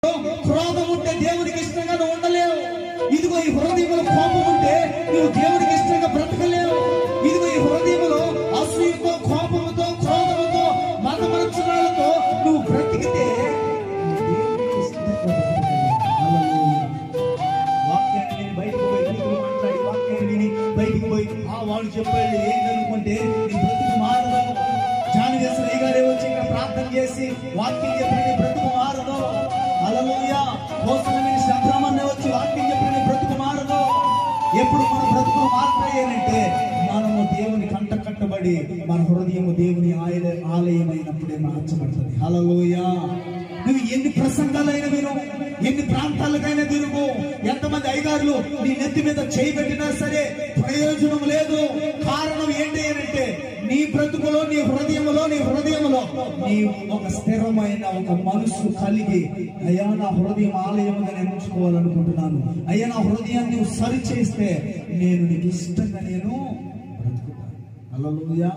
హృదయంలో క్రోధం ఉంటే దేవునికి ఇష్టంగా నువ్వు ఉండలేవు. ఇదిగో ఈ హృదయంలో కోపం ఉంటే నువ్వు దేవునికి ఇష్టంగా బ్రతకలేవు. ఇదిగో ఈ హృదయంలో అసూయతో, కోపముతో, క్రోధముతో, మతమనస్సులతో నువ్వు బ్రతికితే వాక్యాన్ని విని బయటకు పోయి కూతురు మాట్లాడి వాక్యాన్ని విని బయటికి పోయి వాళ్ళు చెప్పాడు ఏం జరుగుతుంటే నీ బ్రతుకు మారదు. జానవేశ్వరయ్య గారే వచ్చి ఇక్కడ ప్రార్థన చేసి వాక్యం చెప్పి నీ బ్రతుకు మారదు. హల్లెలూయా. కోసమే సంభ్రమన్న వచ్చి వాక్యం చెప్పి నీ బ్రతుకు మారదు. ఎప్పుడు మన బ్రతుకులు మారుతాయంటే మనము దేవుని కంట కట్టబడి మన హృదయము దేవుని ఆలయమైనప్పుడే మార్చబడుతుంది. హల్లెలూయా. నువ్వు ఎన్ని ప్రసంగాలైనా విను, ఎన్ని ప్రాంతాలకైనా తిరుగు, ఎంతమంది అయ్యగారులు నీ నెత్తి మీద చేయబెట్టినా సరే ప్రయోజనం లేదు. కారణం ఏంటి అంటే నీ బ్రతుకులో, నీ హృదయములో నీ ఒక స్థిరమైన ఒక మనసు కలిగి, అయ్యా నా హృదయం ఆలయముగా నేను ఉంచుకోవాలనుకుంటున్నాను, అయ్యా నా హృదయాన్ని నువ్వు సరి చేస్తే నేను నీకు ఇష్టంగా నేను బ్రతుకుతాను. హల్లెలూయా.